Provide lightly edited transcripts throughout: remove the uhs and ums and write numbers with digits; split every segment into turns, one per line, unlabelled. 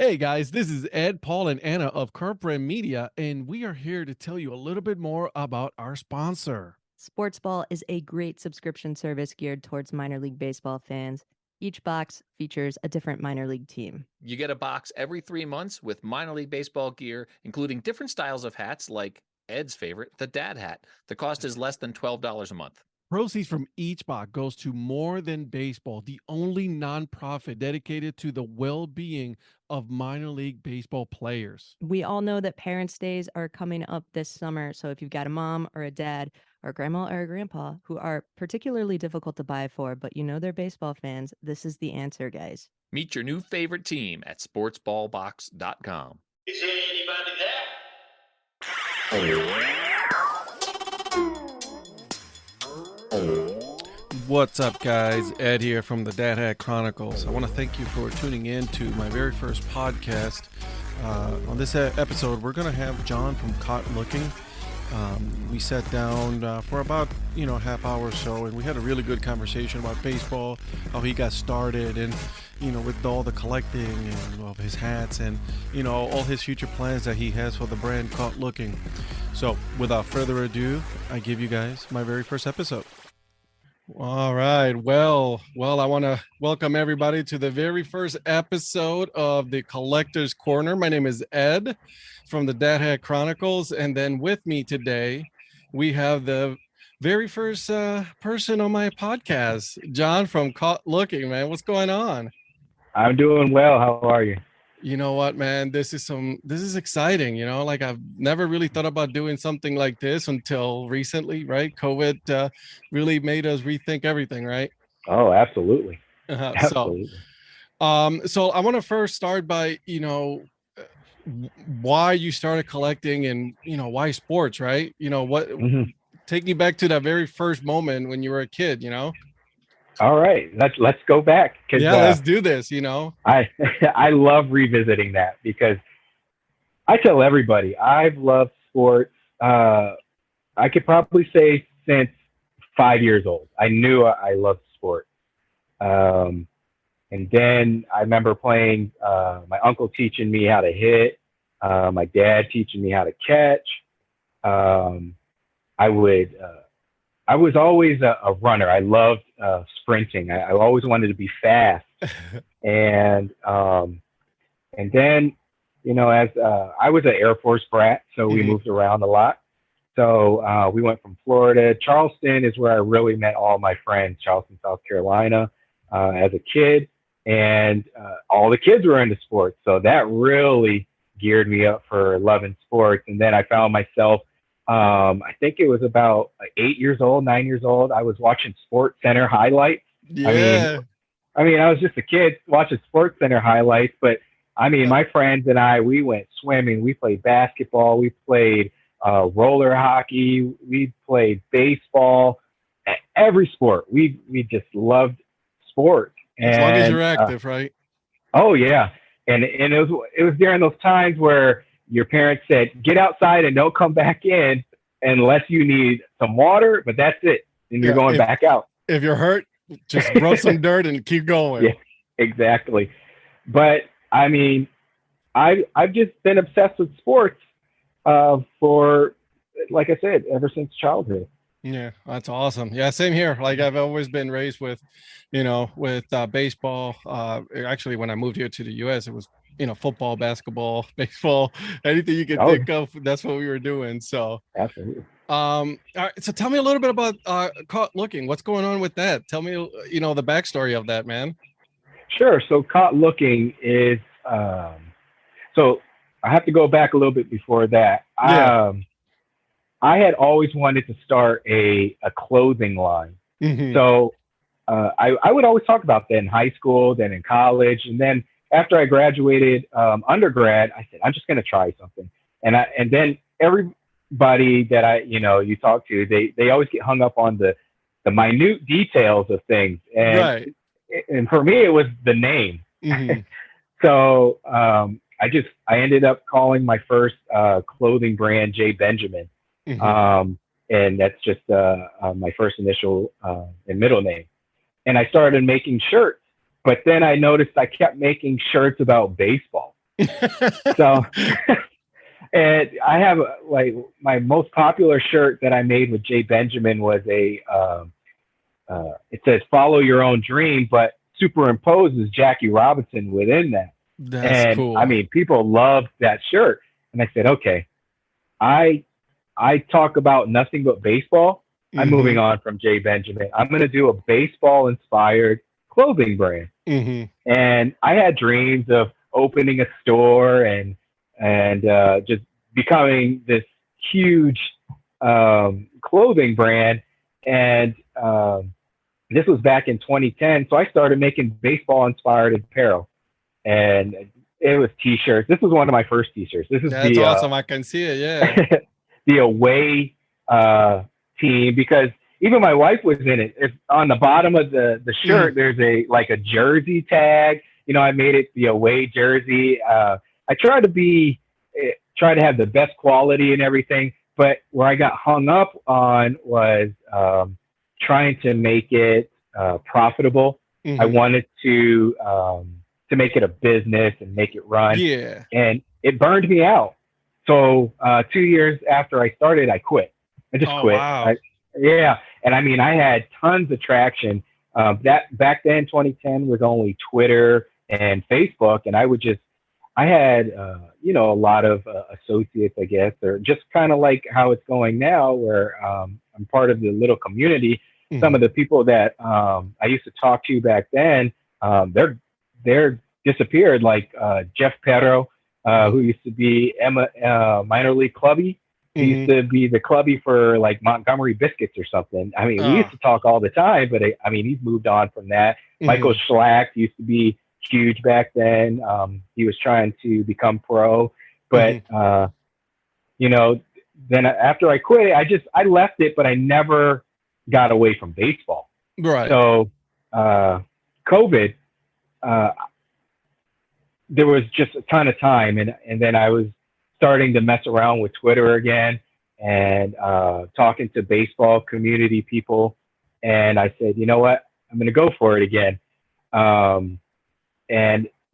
Hey guys, this is Ed, Paul, and Anna of Current Brand Media, and we are here to tell you a little bit more about our sponsor.
Sportsball is a great subscription service geared towards minor league baseball fans. Each box features a different minor league team.
You get a box every 3 months with minor league baseball gear, including different styles of hats like Ed's favorite, the dad hat. The cost is less than $12 a month.
Proceeds from each box goes to More Than Baseball, the only nonprofit dedicated to the well-being of minor league baseball players.
We all know that Parents' Days are coming up this summer, so if you've got a mom or a dad or a grandma or a grandpa who are particularly difficult to buy for, but you know they're baseball fans, this is the answer, guys.
Meet your new favorite team at sportsballbox.com.
Is there anybody there?
What's up, guys? Ed here from the Dad Hat Chronicles. I want to thank you for tuning in to my very first podcast. On this episode, we're going to have John from Kaught Looking. We sat down for about, half hour or so, and we had a really good conversation about baseball, how he got started, and, with all the collecting and of his hats and, all his future plans that he has for the brand Kaught Looking. So, without further ado, I give you guys my very first episode. All right. Well, I want to welcome everybody to the very first episode of the Collector's Corner. My name is Ed from the Dad Hat Chronicles. And then with me today, we have the very first person on my podcast, John from Kaught Looking, man. What's going on?
I'm doing well. How are you?
You know what, man, this is exciting. I've never really thought about doing something like this until recently, right? COVID really made us rethink everything, right?
Oh, absolutely.
Absolutely. So I want to first start by, why you started collecting and, why sports, right? Take me back to that very first moment when you were a kid,
All right, let's go back.
Yeah, let's do this.
I love revisiting that because I tell everybody I've loved sports. I could probably say since 5 years old. I knew I loved sports. And then I remember playing. My uncle teaching me how to hit. My dad teaching me how to catch. I was always a runner. I loved sprinting. I always wanted to be fast. And then, as I was an Air Force brat, so we moved around a lot. So we went from Florida. Charleston is where I really met all my friends, Charleston, South Carolina, as a kid. And all the kids were into sports. So that really geared me up for loving sports. And then I found myself, I think it was about 9 years old. I was watching Sports Center highlights.
Yeah.
I mean, I was just a kid watching Sports Center highlights, but my friends and I, we went swimming, we played basketball, we played roller hockey, we played baseball, every sport. We just loved sports.
As long as you're active, right?
Oh yeah. And it was during those times where your parents said, get outside and don't come back in unless you need some water, but that's it. And you're going back out.
If you're hurt, just rub some dirt and keep going.
Yeah, exactly. But I've just been obsessed with sports for, like I said, ever since childhood.
Yeah, that's awesome. Yeah, same here. Like I've always been raised with baseball. Actually, when I moved here to the U.S., it was football, basketball, baseball, anything you can think of. That's what we were doing. So
absolutely.
All right. So tell me a little bit about Kaught Looking. What's going on with that? Tell me, the backstory of that, man.
Sure. So Kaught Looking is so I have to go back a little bit before that.
Yeah.
I had always wanted to start a clothing line.
Mm-hmm.
So I would always talk about that in high school, then in college, and then after I graduated undergrad, I said, I'm just going to try something. And then everybody that you talk to, they always get hung up on the minute details of things. And,
right.
And for me, it was the name.
Mm-hmm.
So I ended up calling my first clothing brand J. Benjamin.
Mm-hmm.
And that's just my first initial and middle name. And I started making shirts. But then I noticed I kept making shirts about baseball. So, and I have like my most popular shirt that I made with Jay Benjamin was it says "Follow your own dream," but superimposes Jackie Robinson within that.
That's
And I
cool.
mean, people loved that shirt. And I said, okay, I I talk about nothing but baseball. I'm moving on from Jay Benjamin. I'm going to do a baseball inspired clothing brand.
Mm-hmm.
And I had dreams of opening a store and just becoming this huge clothing brand. And this was back in 2010. So I started making baseball inspired apparel. And it was t-shirts. This was one of my first t-shirts. This is
That's awesome. I can see it. Yeah.
the away team, because even my wife was in it. It's on the bottom of the shirt. There's a jersey tag. You know, I made it the away jersey. I try to have the best quality and everything. But where I got hung up on was trying to make it profitable. I wanted to make it a business and make it run.
Yeah.
And it burned me out. So 2 years after I started, I quit. I just quit.
Wow.
Yeah. And I mean, I had tons of traction. That back then, 2010 was only Twitter and Facebook. And I had, a lot of associates, I guess, or just kind of like how it's going now, where I'm part of the little community. Some of the people that I used to talk to back then, they're disappeared, like Jeff Perro, who used to be minor league clubby. He used to be the clubby for like Montgomery Biscuits or something. I mean, we used to talk all the time, but he's moved on from that. Michael Schlack used to be huge back then. He was trying to become pro, but then after I quit, I left it, but I never got away from baseball.
Right.
So COVID, there was just a ton of time, and then I was starting to mess around with Twitter again and talking to baseball community people. And I said, you know what, I'm going to go for it again. And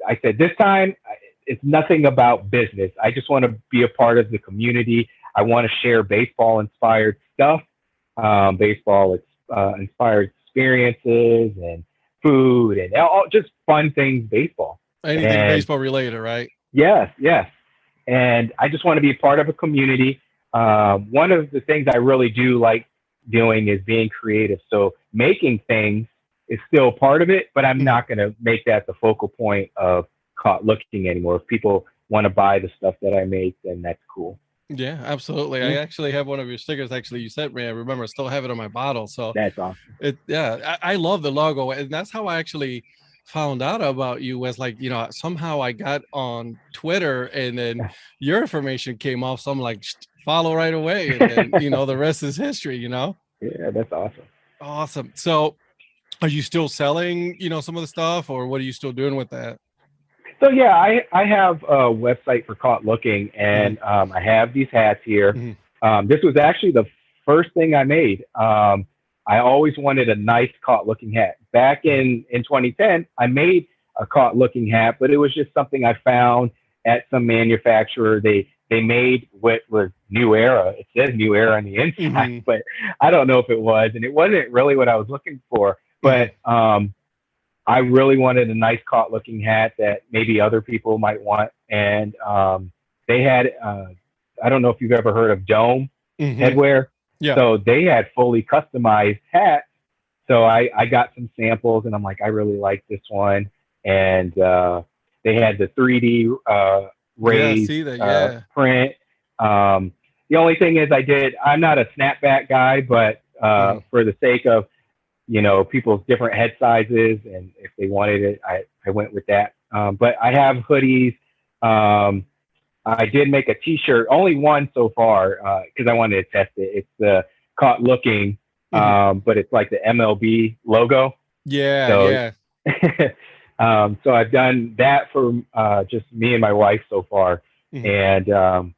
I said, this time it's nothing about business. I just want to be a part of the community. I want to share baseball inspired stuff, baseball inspired experiences and food and all just fun things, baseball.
Anything baseball related, right?
Yes. And I just want to be a part of a community. One of the things I really do like doing is being creative. So making things is still part of it, but I'm not going to make that the focal point of Kaught Looking anymore. If people want to buy the stuff that I make, then that's cool.
Yeah, absolutely. I actually have one of your stickers. Actually, you sent me. I remember. I still have it on my bottle. So
that's awesome.
I love the logo, and that's how I actually found out about you. Was like, somehow I got on Twitter, and then your information came off. So I'm like, follow right away, and then the rest is history.
Yeah, that's awesome.
Awesome. So, are you still selling, some of the stuff, or what are you still doing with that?
So yeah, I have a website for Kaught Looking, and I have these hats here. This was actually the first thing I made. I always wanted a nice Kaught Looking hat. Back in 2010, I made a Kaught Looking hat, but it was just something I found at some manufacturer. They made what was New Era. It says New Era on the inside, but I don't know if it was, and it wasn't really what I was looking for. But I really wanted a nice Kaught Looking hat that maybe other people might want. And they had, I don't know if you've ever heard of Dome headwear. Yeah. So they had fully customized hats. So I got some samples, and I'm like, I really like this one. And they had the 3D raised print. The only thing is I'm not a snapback guy, but for the sake of people's different head sizes, and if they wanted it, I went with that. But I have hoodies. I did make a t-shirt, only one so far, because I wanted to test it. It's the Kaught Looking, but it's like the MLB logo.
Yeah.
So I've done that for just me and my wife so far. And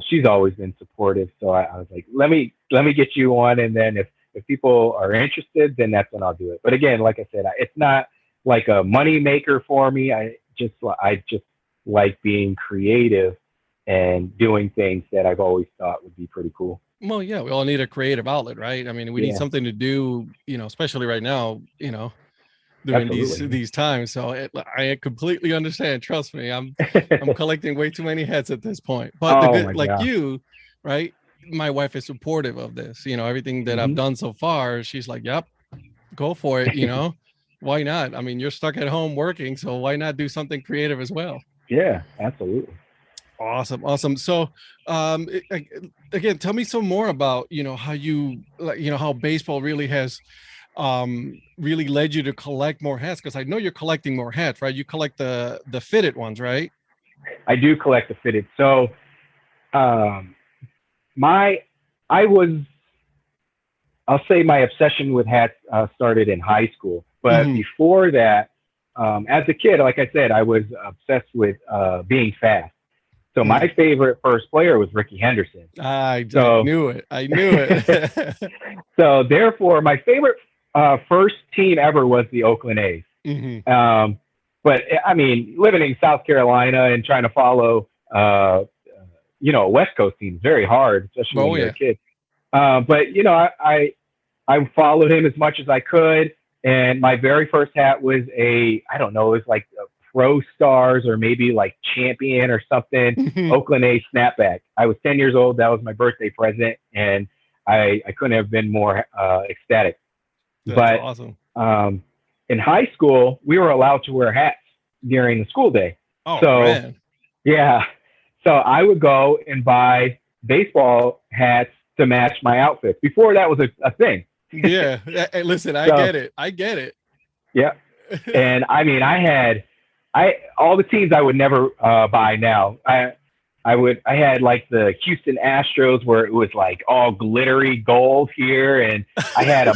she's always been supportive. So I was like, let me get you one. And then if people are interested, then that's when I'll do it. But again, like I said, it's not like a money maker for me. I just like being creative and doing things that I've always thought would be pretty cool.
Well, yeah, we all need a creative outlet, right? I mean, we need
Yeah.
something to do, especially right now, during
Absolutely.
these times. So I completely understand. Trust me, I'm collecting way too many hats at this point. But the
Oh
good,
my
like
God.
you, right? My wife is supportive of this. Everything that I've
Mhm.
done so far, she's like, "Yep, go for it." Why not? I mean, you're stuck at home working, so why not do something creative as well?
Yeah, absolutely.
Awesome. So, again, tell me some more about how you how baseball really has really led you to collect more hats, because I know you're collecting more hats, right? You collect the fitted ones, right?
I do collect the fitted. So, um, my I was I'll say my obsession with hats started in high school, but
Mhm.
before that, as a kid, like I said, I was obsessed with being fast. So my favorite first player was Ricky Henderson.
I
So
knew it. I knew it.
so therefore, my favorite first team ever was the Oakland A's.
Mhm.
But I mean, living in South Carolina and trying to follow, a West Coast team is very hard, especially when
Oh
you're
yeah.
a kid. But I followed him as much as I could, and my very first hat was I don't know, it was like a Pro Stars or maybe like Champion or something,
Mhm.
Oakland A's snapback. I was 10 years old. That was my birthday present, and I couldn't have been more ecstatic.
That's
But
awesome.
in high school, we were allowed to wear hats during the school day.
Oh
So
man.
yeah, so I would go and buy baseball hats to match my outfits. Before that was a thing.
Yeah. Hey, listen, I
So
get it. I get it.
yeah, and I mean, I all the teams I would never buy now. I had like the Houston Astros where it was like all glittery gold here, and I had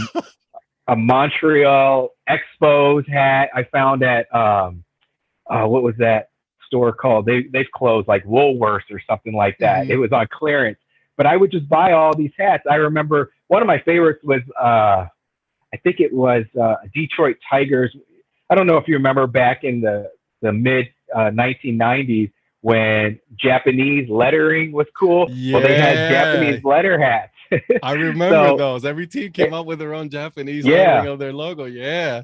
a Montreal Expos hat I found at what was that store called? They've closed, like Woolworths or something like that.
Mhm.
It was on clearance, but I would just buy all these hats. I remember one of my favorites was I think it was Detroit Tigers. I don't know if you remember back in the mid 1990s when Japanese lettering was cool. Well, they had
Yeah.
Japanese letter hats.
I remember
So
those. Every team came up with their own Japanese lettering
yeah,
of their logo. Yeah.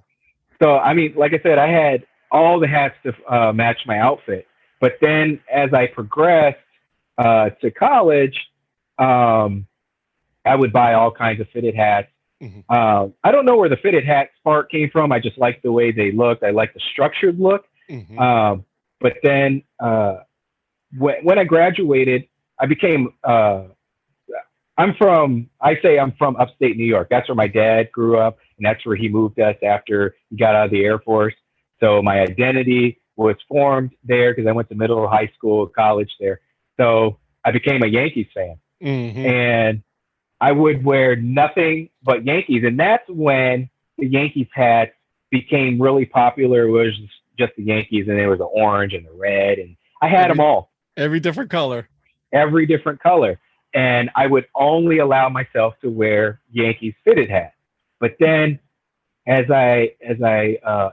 so I mean, like I said, I had all the hats to match my outfit. But then as I progressed to college, um, I would buy all kinds of fitted hats.
Mhm.
I don't know where the fitted hat spark came from. I just liked the way they looked. I liked the structured look.
Mhm.
But then when I graduated, I became. I'm from. I say I'm from upstate New York. That's where my dad grew up, and that's where he moved us after he got out of the Air Force. So my identity was formed there because I went to middle, high school, college there. So I became a Yankees fan,
Mhm.
and I would wear nothing but Yankees, and that's when the Yankees hats became really popular. It was just the Yankees, and there was the orange and the red, and I had them
Every
all,
every different color.
every different color. And I would only allow myself to wear Yankees fitted hats. But then, as I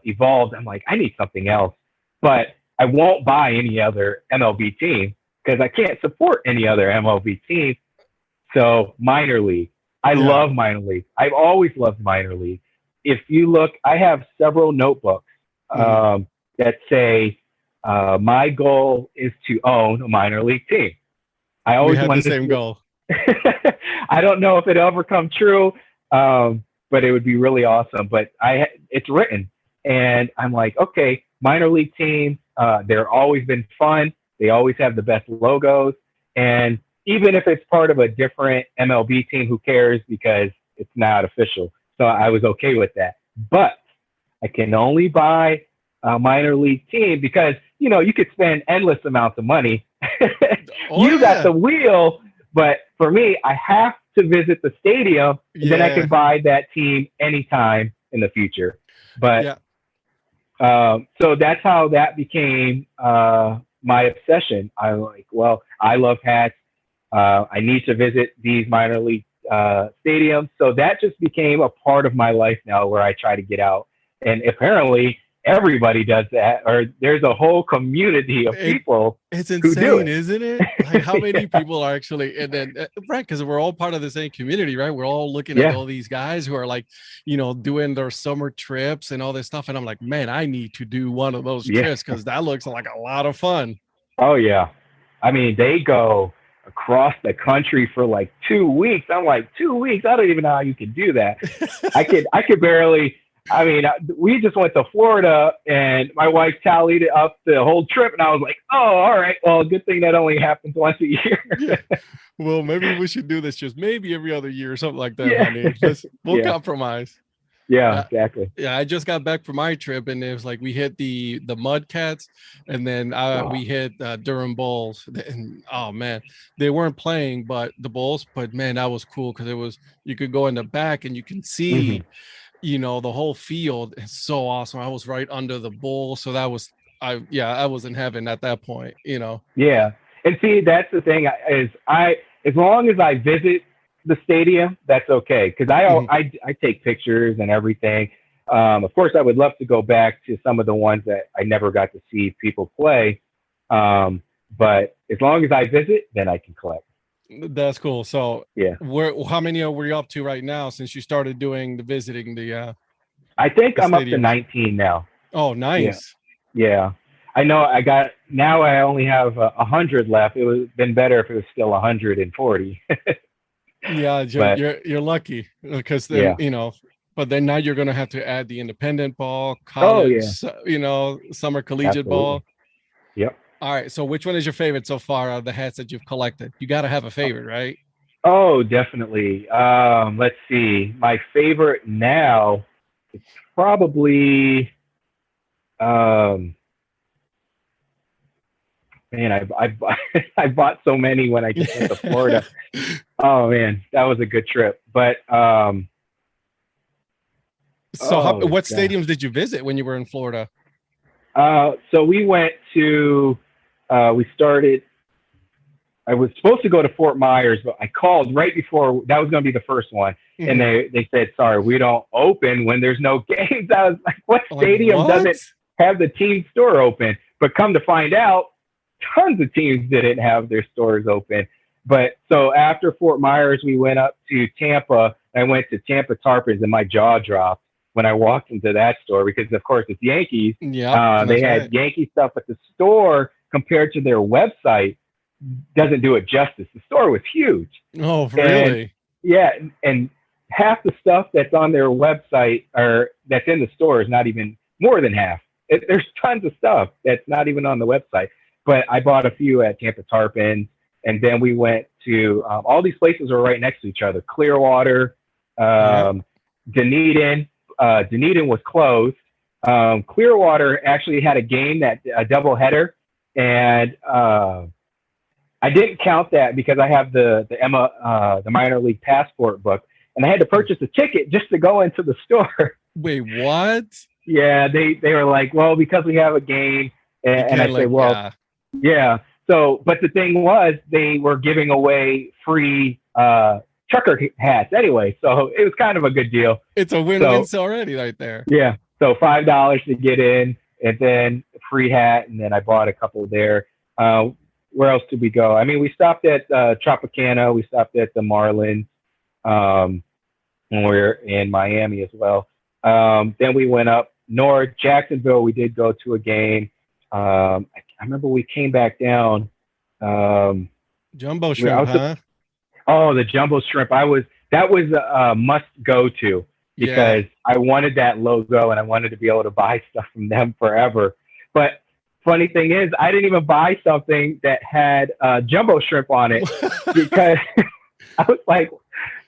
evolved, I'm like, I need something else. But I won't buy any other MLB team because I can't support any other MLB team. So minor league. I
Yeah.
love minor league. I've always loved minor league. If you look, I have several notebooks
Mhm.
that say my goal is to own a minor league team. I
We
always
had the
wanted
same
to.
goal.
I don't know if it'll ever come true, but it would be really awesome. But it's written, and I'm like, okay, minor league teams. They're always been fun. They always have the best logos, and even if it's part of a different MLB team, who cares because it's not official. So I was okay with that. But I can only buy a minor league team because you could spend endless amounts of money.
Oh
You got
yeah.
the wheel, but for me, I have to visit the stadium, and then I
Yeah.
can buy that team anytime in the future. But
Yeah.
so that's how that became my obsession. I'm like, well, I love hats. I need to visit these minor league stadiums. So that just became a part of my life now where I try to get out. And apparently, everybody does that, or there's a whole community of people
It's
who do
insane,
it.
isn't it? Like how many people are actually, and then right, because we're all part of the same community, right? We're all looking at
Yeah.
all these guys who are like, doing their summer trips and all this stuff, and I'm like, man, I need to do one of those
Yeah.
trips because that looks like a lot of fun.
Oh yeah. I mean, they go across the country for like 2 weeks. I'm like, 2 weeks? I don't even know how you could do that. I could barely. I mean, we just went to Florida, and my wife tallied up the whole trip, and I was like, oh, all right. Well, good thing that only happens once a year.
Yeah. Well, maybe we should do this just maybe every other year or something like that,
Yeah.
honey. We'll
Yeah.
compromise.
Yeah, exactly.
Yeah, I just got back from my trip, and it was like we hit the Mudcats, and then we hit Durham Bulls. And oh man, they weren't playing, but the Bulls. But man, that was cool because you could go in the back and you can see, the whole field. It's so awesome. I was right under the Bulls, so that was I was in heaven at that point.
Yeah, and see, that's the thing as long as I visit the stadium, that's okay, because I take pictures and everything. Of course, I would love to go back to some of the ones that I never got to see people play. But as long as I visit, then I can collect.
That's cool. So
yeah,
how many were you up to right now since you started doing the visiting the?
I think I'm up to
stadiums?
19 now.
Oh, nice.
Yeah. I know now I only have 100 left. It would have been better if it was still 140.
Yeah, you're lucky because then, but then now you're going to have to add the independent ball, college, summer collegiate ball.
Yep.
All right. So which one is your favorite so far out of the hats that you've collected? You got to have a favorite, right?
Oh, definitely. Let's see. My favorite now, it's probably, man, I bought so many when I just went to Florida. Oh man, that was a good trip. But
what stadiums did you visit when you were in Florida?
So we went to. I was supposed to go to Fort Myers, but I called right before that was going to be the first one, and they said, "Sorry, we don't open when there's no games." I was like, "What stadium doesn't have the team store open?" But come to find out, tons of teams didn't have their stores open. But so after Fort Myers, we went up to Tampa. I went to Tampa Tarpons, and my jaw dropped when I walked into that store because, of course, it's Yankees.
Yeah,
they had Yankee stuff, but the store compared to their website doesn't do it justice. The store was huge.
Oh, really?
And half the stuff that's on their website or that's in the store is not even more than half. There's tons of stuff that's not even on the website. But I bought a few at Tampa Tarpons, and then we went to all these places are right next to each other. Clearwater, Dunedin. Dunedin was closed. Clearwater actually had a game a doubleheader, and I didn't count that because I have the minor league passport book, and I had to purchase a ticket just to go into the store.
Wait, what?
Yeah, they were like, well, because we have a game, and I say, well, yeah. So, but the thing was, they were giving away free trucker hats anyway, so it was kind of a good deal.
It's a win-win already right there.
Yeah. So $5 to get in, and then a free hat, and then I bought a couple there. Where else did we go? I mean, we stopped at Tropicana. We stopped at the Marlins when we were in Miami as well. Then we went up north, Jacksonville. We did go to a game. I remember we came back down.
Jumbo shrimp, huh?
The jumbo shrimp. That was a must go to because I wanted that logo and I wanted to be able to buy stuff from them forever. But funny thing is, I didn't even buy something that had jumbo shrimp on it because I was like,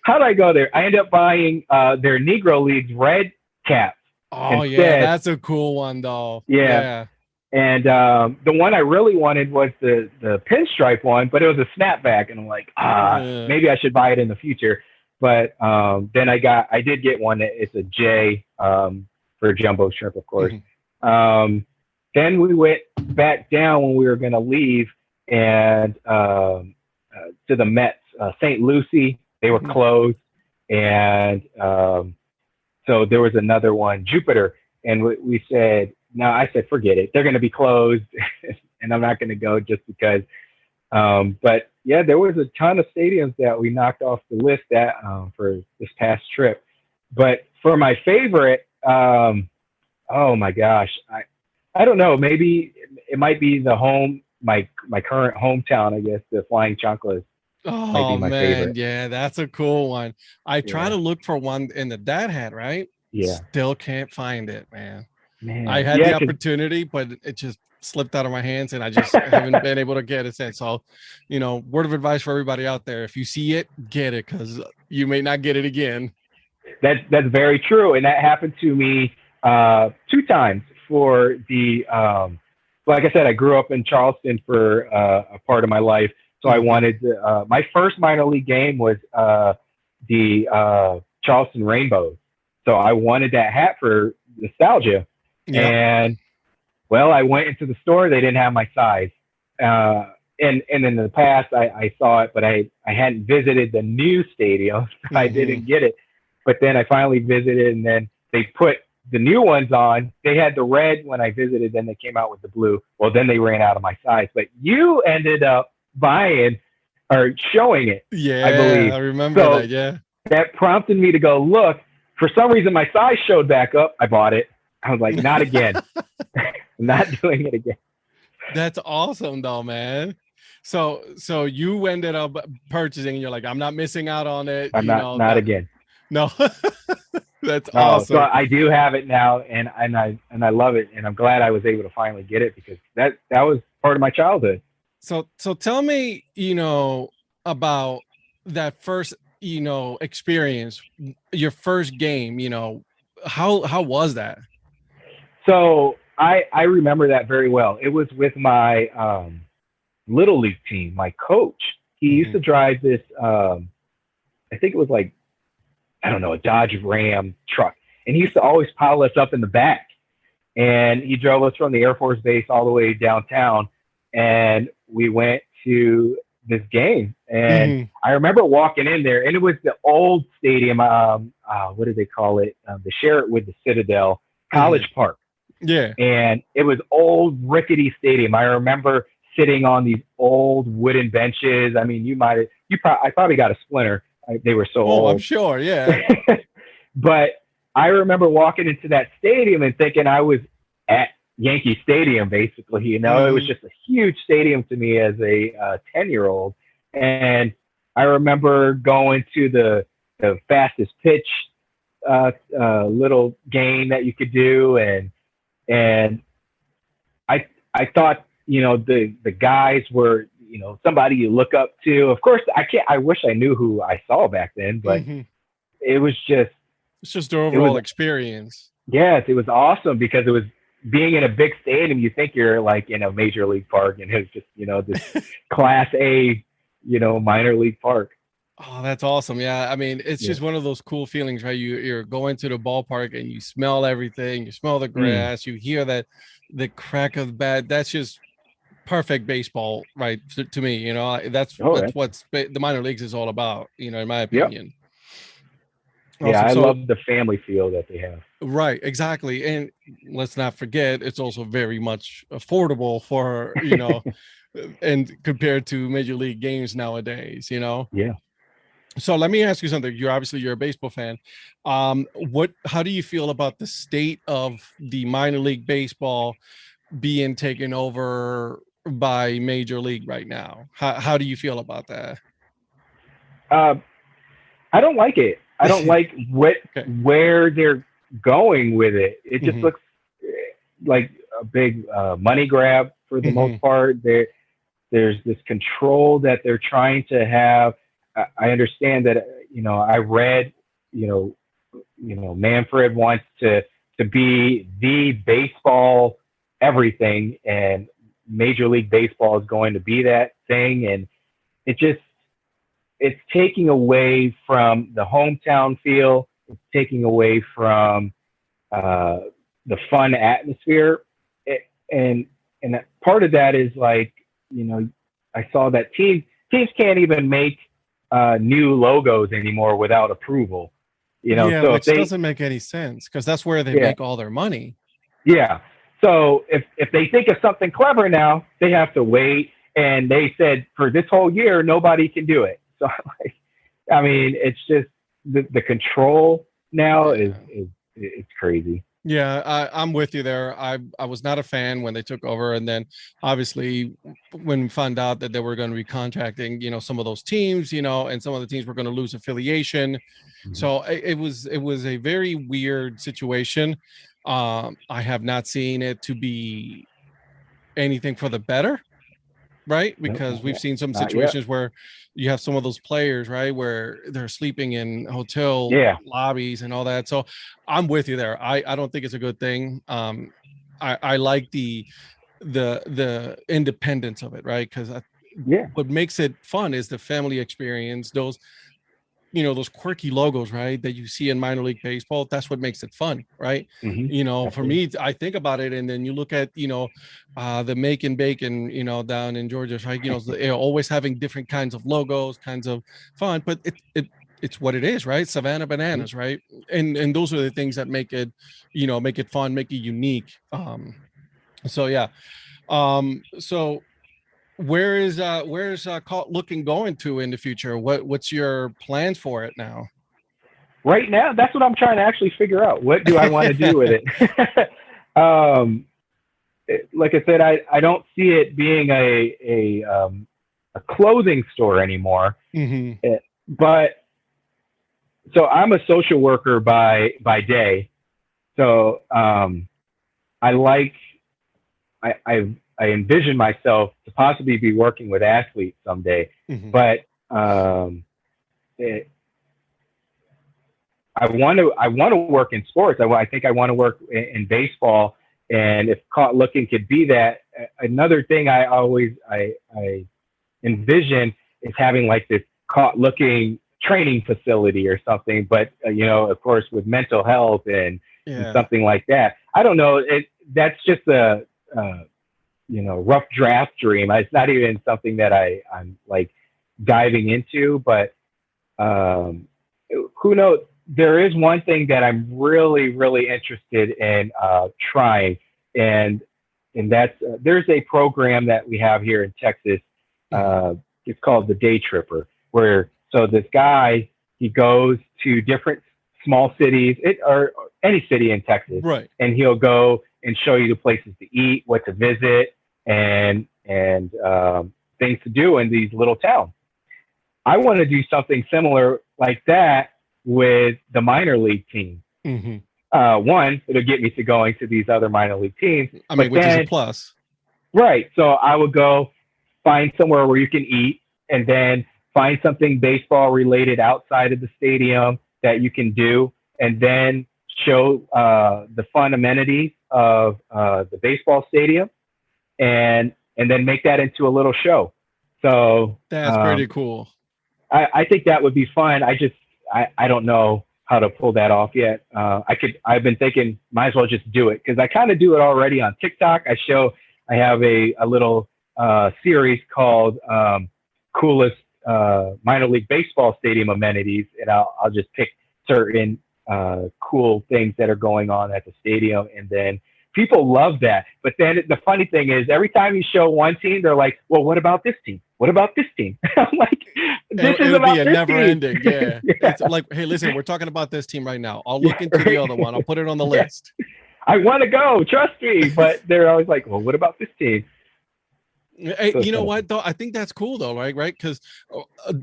how did I go there? I ended up buying their Negro Leagues red caps.
Oh, instead. Yeah, that's a cool one, though.
Yeah. And the one I really wanted was the pinstripe one, but it was a snapback. And I'm like, maybe I should buy it in the future. But then I did get one. It's a J for jumbo shrimp, of course. Mm-hmm. Then we went back down when we were going to leave and to the Mets, St. Lucie. They were closed. And so there was another one, Jupiter. And we said, no, I said, forget it. They're going to be closed and I'm not going to go just because. But yeah, there was a ton of stadiums that we knocked off the list that, for this past trip. But for my favorite, oh my gosh, I don't know. Maybe it might be my current hometown, I guess, the Flying Chanclas might be
Oh
my
man,
favorite.
yeah, that's a cool one. I try
Yeah.
to look for one in the dad hat, right?
Yeah.
Still can't find it, man. I
Man.
had the
Yeah, 'cause
opportunity, but it just slipped out of my hands and I just haven't been able to get it since. So, word of advice for everybody out there, if you see it, get it, because you may not get it again.
that's very true, and that happened to me 2 times for the. Like I said, I grew up in Charleston for a part of my life, so I wanted my first minor league game was the Charleston Rainbows. So I wanted that hat for nostalgia, and well, I went into the store. They didn't have my size, and in the past I saw it, but I hadn't visited the new stadium. So I didn't get it. But then I finally visited, and then they put the new ones on. They had the red when I visited, then they came out with the blue. Well, then they ran out of my size. But you ended up buying or showing it.
Yeah,
I believe.
I remember
So
that. Yeah.
that prompted me to go look. For some reason, my size showed back up. I bought it. I was like, not again. I'm not doing it again.
That's awesome though, man. So you ended up purchasing and you're like, I'm not missing out on it.
I'm not again.
No. That's
No,
awesome.
so I do have it now, and I love it, and I'm glad I was able to finally get it because that was part of my childhood.
So tell me, about that first, experience, your first game, how was that?
So I remember that very well. It was with my little league team. My coach, he used to drive this. I think it was like, I don't know, a Dodge Ram truck, and he used to always pile us up in the back. And he drove us from the Air Force Base all the way downtown, and we went to this game. And I remember walking in there, and it was the old stadium. What do they call it? The Sheraton with the Citadel, College Park.
Yeah.
And it was old rickety stadium. I remember sitting on these old wooden benches. I mean, I probably got a splinter. They were so old.
I'm sure. Yeah.
But I remember walking into that stadium and thinking I was at Yankee Stadium, basically. It was just a huge stadium to me as a 10-year-old. And I remember going to the fastest pitch little game that you could do, and I thought the guys were somebody you look up to. Of course, I wish I knew who I saw back then, but it was just.
It's just the overall experience.
Yes, it was awesome because it was being in a big stadium. You think you're like in a major league park, and it was just this Class A, minor league park.
Oh, that's awesome. Yeah, I mean, it's just one of those cool feelings, right? You're going to the ballpark and you smell everything. You smell the grass. You hear the crack of the bat. That's just perfect baseball, right? To me, that's what the minor leagues is all about. In my opinion. Yep.
Awesome. Yeah, I love the family feel that they have.
Right, exactly. And let's not forget, it's also very much affordable for, and compared to major league games nowadays,
Yeah.
So let me ask you something. You're a baseball fan. How do you feel about the state of the minor league baseball being taken over by major league right now? How do you feel about that?
I don't like it. I don't like where they're going with it. It just looks like a big money grab for the most part. There's this control that they're trying to have. I understand that, I read, Manfred wants to be the baseball everything, and Major League Baseball is going to be that thing. And it's taking away from the hometown feel. It's taking away from the fun atmosphere. And part of that is like, I saw that teams can't even make new logos anymore without approval.
So which doesn't make any sense because that's where they make all their money.
Yeah. So if they think of something clever now, they have to wait. And they said for this whole year, nobody can do it. So like, I mean, it's just the control now is it's crazy.
Yeah, I'm with you there. I was not a fan when they took over, and then obviously when we found out that they were going to be contracting, some of those teams, and some of the teams were going to lose affiliation. So it was a very weird situation. I have not seen it to be anything for the better, right? Because we've seen some situations where you have some of those players, right, where they're sleeping in hotel lobbies and all that. So I'm with you there. I don't think it's a good thing. I like the independence of it, right? Because what makes it fun is the family experience. Those quirky logos, right, that you see in minor league baseball. That's what makes it fun, right? For me, I think about it, and then you look at the Make and Bacon, down in Georgia, right? They're always having different kinds of logos, kinds of fun, but it's what it is, right? Savannah Bananas, right? And those are the things that make it fun, make it unique. So yeah. So where's Kaught Looking going to in the future? What's your plans for it now?
Right now, that's what I'm trying to actually figure out. What do I want to do with it? Like I said, I don't see it being a clothing store anymore. But so I'm a social worker by day. So I envision myself to possibly be working with athletes someday, but I want to work in sports. I think I want to work in baseball, and if Kaught Looking could be that. Another thing I envision is having like this Kaught Looking training facility or something, but of course with mental health and something like that. I don't know. That's just a rough draft dream. It's not even something that I'm like diving into, but who knows? There is one thing that I'm really, really interested in trying, and that's there's a program that we have here in Texas. It's called the Day Tripper, so this guy, he goes to different small cities or any city in Texas,
right? And
he'll go and show you the places to eat, what to visit, and things to do in these little towns. I want to do something similar like that with the minor league team. One, it'll get me to going to these other minor league teams.
I mean, which is a plus.
Right. So I would go find somewhere where you can eat, and then find something baseball related outside of the stadium that you can do, and then show the fun amenities of the baseball stadium, and then make that into a little show. So
that's pretty cool.
I think that would be fun. I don't know how to pull that off yet. I've been thinking might as well just do it, because I kind of do it already on TikTok. I have a little series called Coolest Minor League Baseball Stadium Amenities, and I'll just pick certain cool things that are going on at the stadium, and then people love that. But then the funny thing is, every time you show one team, they're like, well, what about this team? What about this team? I'm like, this is about this team. It'll be a never ending.
Yeah. It's like, hey, listen, we're talking about this team right now. I'll look into the other one. I'll put it on the list.
I want to go, trust me. But they're always like, well, what about this team?
Hey, you know what though? I think that's cool though, right? Because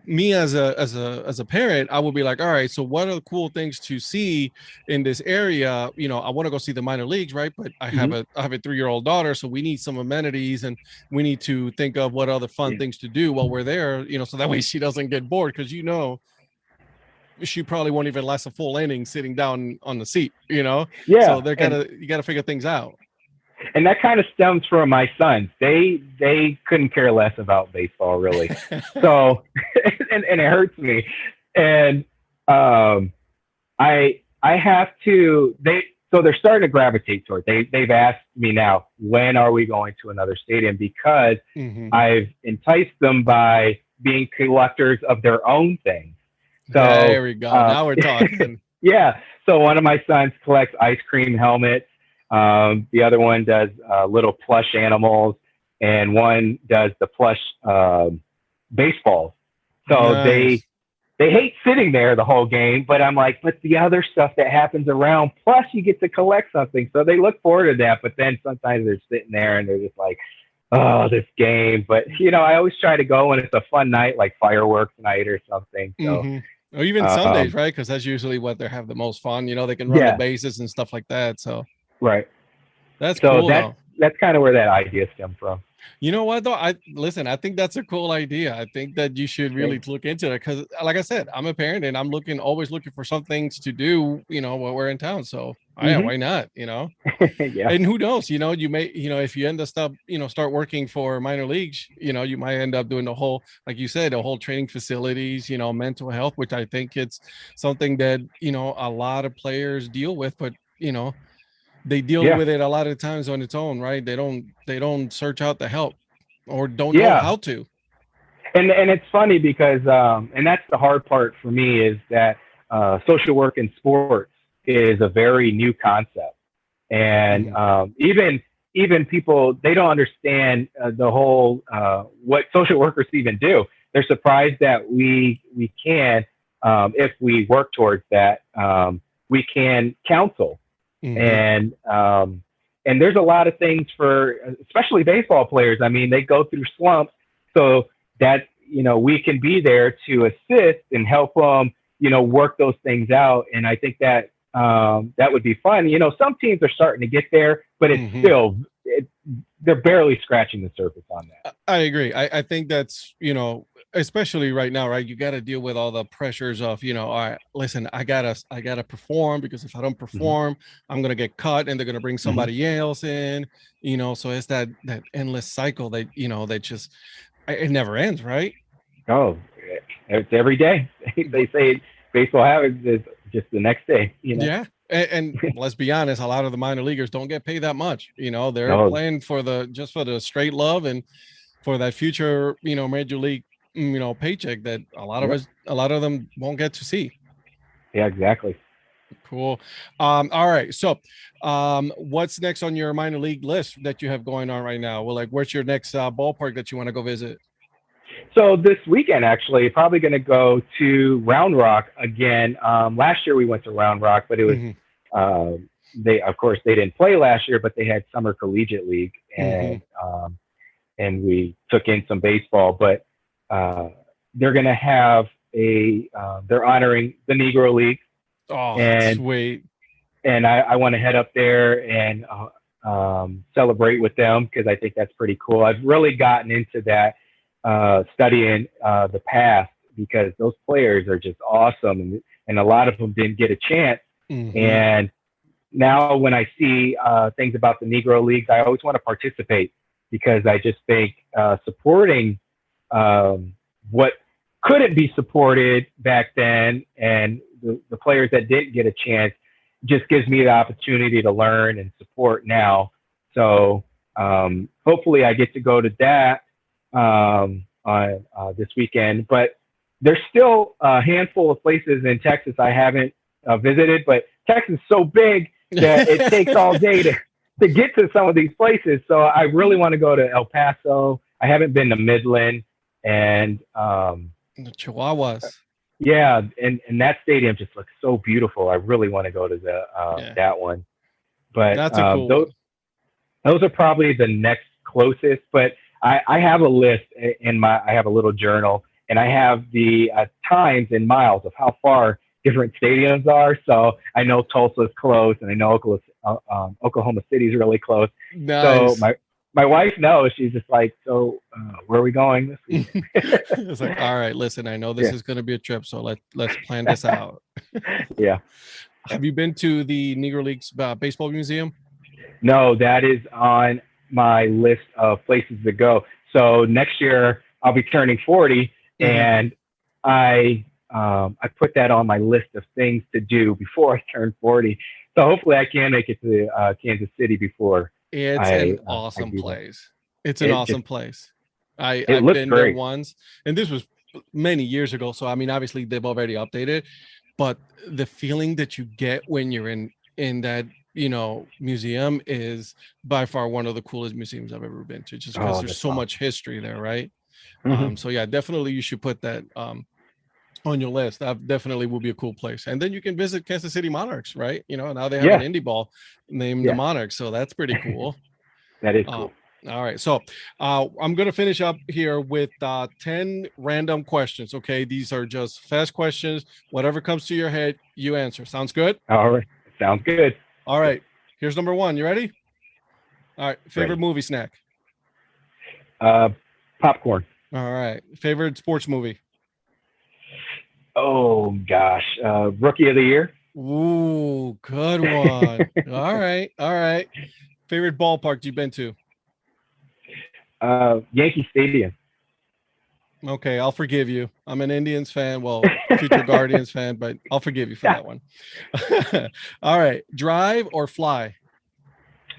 me as a parent, I would be like, all right, so what are the cool things to see in this area? I want to go see the minor leagues, right? But I have a 3-year-old daughter, so we need some amenities, and we need to think of what other fun things to do while we're there. So that way she doesn't get bored, because she probably won't even last a full inning sitting down on the seat.
Yeah.
So you gotta figure things out.
And that kind of stems from my sons. They couldn't care less about baseball, really. So, and it hurts me. And I have to. So they're starting to gravitate toward. They've asked me now, when are we going to another stadium? Because I've enticed them by being collectors of their own things. So
there we go. Now we're talking.
Yeah. So one of my sons collects ice cream helmets. The other one does little plush animals, and one does the plush baseballs. So
Nice.
they hate sitting there the whole game, but I'm like, but the other stuff that happens around, plus you get to collect something. So they look forward to that, but then sometimes they're sitting there and they're just like, oh, this game. But, I always try to go when it's a fun night, like fireworks night or something. So,
Or even Sundays,
um,
right? Because that's usually what they have the most fun. They can run the
yeah,
bases and stuff like that. So
right.
that's
So
cool, though.
that's kind of where that idea stemmed from.
You know what though? I think that's a cool idea. I think that you should really look into it because, like I said, I'm a parent and I'm always looking for some things to do. While we're in town, so why not?
Yeah.
And who knows? You may, if you end up start working for minor leagues, you might end up doing the whole, like you said, the whole training facilities, mental health, which I think it's something that a lot of players deal with, but they deal with it a lot of times on its own, right? They don't search out the help or don't know how to.
And it's funny because and that's the hard part for me is that social work in sports is a very new concept, and even people, they don't understand the whole what social workers even do. They're surprised that we can, if we work towards that, we can counsel. And there's a lot of things for especially baseball players. I mean, they go through slumps, so that we can be there to assist and help them work those things out. And I think that that would be fun. Some teams are starting to get there, but it's still they're barely scratching the surface on that.
I agree. I think that's especially right now, right? You got to deal with all the pressures of, all right, listen, I gotta perform, because if I don't perform, I'm gonna get cut and they're gonna bring somebody else in, so it's that endless cycle that that just it never ends, right?
Oh, it's every day. They say baseball habits is just the next day.
Yeah. And let's be honest, a lot of the minor leaguers don't get paid that much. They're playing for the straight love and for that future, major league, paycheck that a lot of them won't get to see.
Yeah, exactly.
Cool. All right. So, what's next on your minor league list that you have going on right now? Well, like, where's your next ballpark that you want to go visit?
So this weekend, actually, probably going to go to Round Rock again. Last year we went to Round Rock, but it was they didn't play last year, but they had summer collegiate league, and we took in some baseball. But they're going to have they're honoring the Negro League.
Oh,
and
sweet!
And I want to head up there and celebrate with them, because I think that's pretty cool. I've really gotten into that. Studying the past, because those players are just awesome, and a lot of them didn't get a chance. And now when I see things about the Negro Leagues, I always want to participate, because I just think supporting what couldn't be supported back then, and the players that didn't get a chance, just gives me the opportunity to learn and support now. So hopefully I get to go to that on this weekend. But there's still a handful of places in Texas I haven't visited, but Texas is so big that it takes all day to get to some of these places. So I really want to go to El Paso. I haven't been to Midland, and
the Chihuahuas.
Yeah, and that stadium just looks so beautiful. I really want to go to that one. But
that's a cool one.
Those are probably the next closest. But I have a list I have a little journal, and I have the times in miles of how far different stadiums are. So I know Tulsa's close, and I know Oklahoma City's really close.
Nice.
So my wife knows. She's just like, so where are we going this week?
It's like, all right, listen, I know this is going to be a trip, so let's plan this out.
Yeah.
Have you been to the Negro Leagues Baseball Museum?
No, that is on my list of places to go. So next year I'll be turning 40, and I put that on my list of things to do before I turn 40. So hopefully I can make it to Kansas City before.
It's an awesome place. It's an awesome place. I've been there once, and this was many years ago. So I mean, obviously they've already updated, but the feeling that you get when you're in that museum is by far one of the coolest museums I've ever been to, just because there's so much history there, right? So yeah, definitely you should put that on your list. That definitely will be a cool place. And then you can visit Kansas City Monarchs, right? Now they have an indie ball named the Monarchs, so that's pretty cool.
That is cool.
All right, so I'm going to finish up here with 10 random questions, okay? These are just fast questions. Whatever comes to your head, you answer. Sounds good?
All right. Sounds good.
All right, here's number 1. You ready? All right, favorite movie snack?
Popcorn.
All right, favorite sports movie?
Oh, gosh. Rookie of the Year.
Ooh, good one. All right. Favorite ballpark you've been to?
Yankee Stadium.
Okay, I'll forgive you. I'm an Indians fan, future Guardians fan, but I'll forgive you for that one. All right, drive or fly?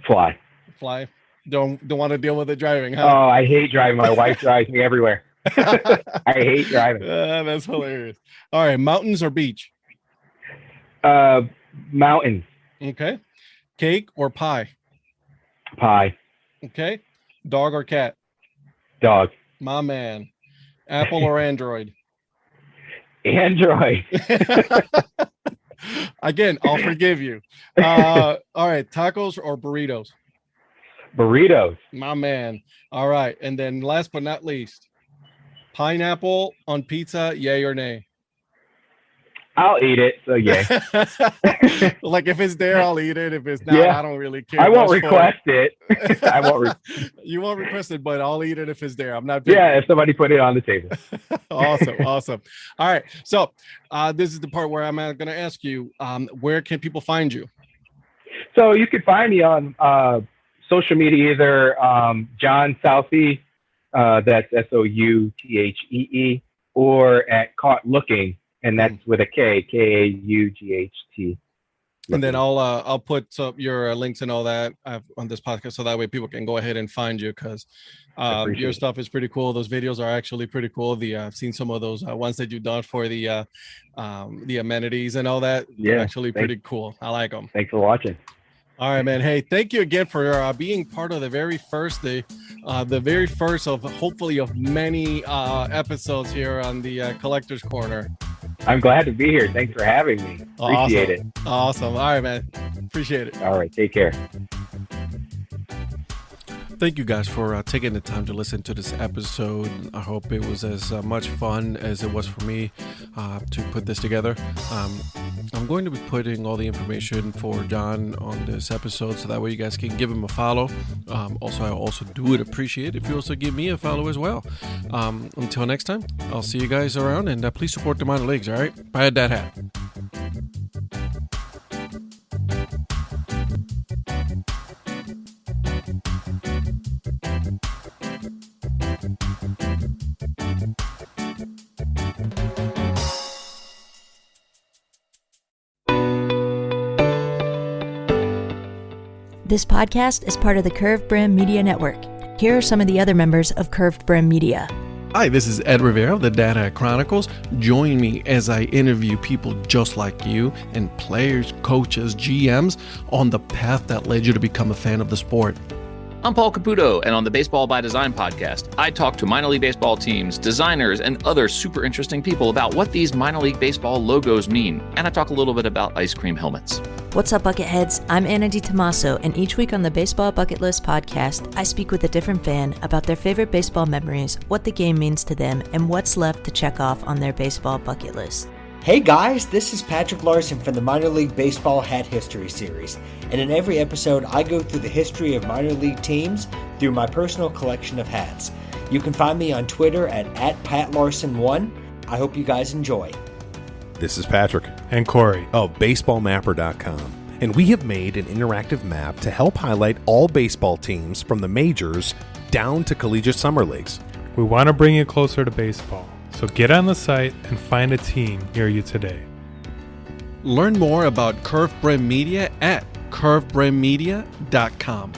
Fly.
Fly. Don't want to deal with the driving, huh?
Oh, I hate driving. My wife drives me everywhere. I hate driving.
That's hilarious. All right, mountains or beach?
Mountains.
Okay. Cake or pie?
Pie.
Okay. Dog or cat?
Dog.
My man. Apple or Android?
Android.
Again, I'll forgive you. All right, tacos or burritos?
Burritos.
My man. All right, and then last but not least, pineapple on pizza, yay or nay?
I'll eat it, so yeah.
Like if it's there, I'll eat it. If it's not, I don't really care.
I won't request it.
You won't request it, but I'll eat it if it's there. I'm not big.
Yeah, if somebody put it on the table.
Awesome. All right, so this is the part where I'm going to ask you, where can people find you?
So you can find me on social media, either John Southey, that's Southee, or at Kaught Looking. And that's with a K, Kaught.
And then I'll put your links and all that on this podcast, so that way people can go ahead and find you, because your stuff is pretty cool. Those videos are actually pretty cool. I've seen some of those ones that you've done for the amenities and all that.
Yeah,
they're actually pretty cool. I like them.
Thanks for watching.
All right, man. Hey, thank you again for being part of the very first of hopefully of many episodes here on the Collector's Corner.
I'm glad to be here. Thanks for having me. Appreciate it.
Awesome. All right, man. Appreciate it.
All right. Take care.
Thank you guys for taking the time to listen to this episode. I hope it was as much fun as it was for me to put this together. I'm going to be putting all the information for John on this episode, so that way you guys can give him a follow. I also would appreciate if you also give me a follow as well. Until next time, I'll see you guys around, and please support the minor leagues, all right? Buy a dad hat.
This podcast is part of the Curved Brim Media Network. Here are some of the other members of Curved Brim Media.
Hi, this is Ed Rivera of the Dad Hat Chronicles. Join me as I interview people just like you and players, coaches, GMs on the path that led you to become a fan of the sport.
I'm Paul Caputo, and on the Baseball by Design podcast, I talk to minor league baseball teams, designers, and other super interesting people about what these minor league baseball logos mean. And I talk a little bit about ice cream helmets.
What's up, Bucketheads? I'm Anna DiTomaso, and each week on the Baseball Bucket List podcast, I speak with a different fan about their favorite baseball memories, what the game means to them, and what's left to check off on their baseball bucket list.
Hey guys, this is Patrick Larson from the Minor League Baseball Hat History Series, and in every episode I go through the history of minor league teams through my personal collection of hats. You can find me on Twitter at PatLarson1. I hope you guys enjoy.
This is Patrick
and Corey
of BaseballMapper.com, and we have made an interactive map to help highlight all baseball teams from the majors down to collegiate summer leagues.
We want to bring you closer to baseball. So get on the site and find a team near you today.
Learn more about Curved Brim Media at curvedbrimmedia.com.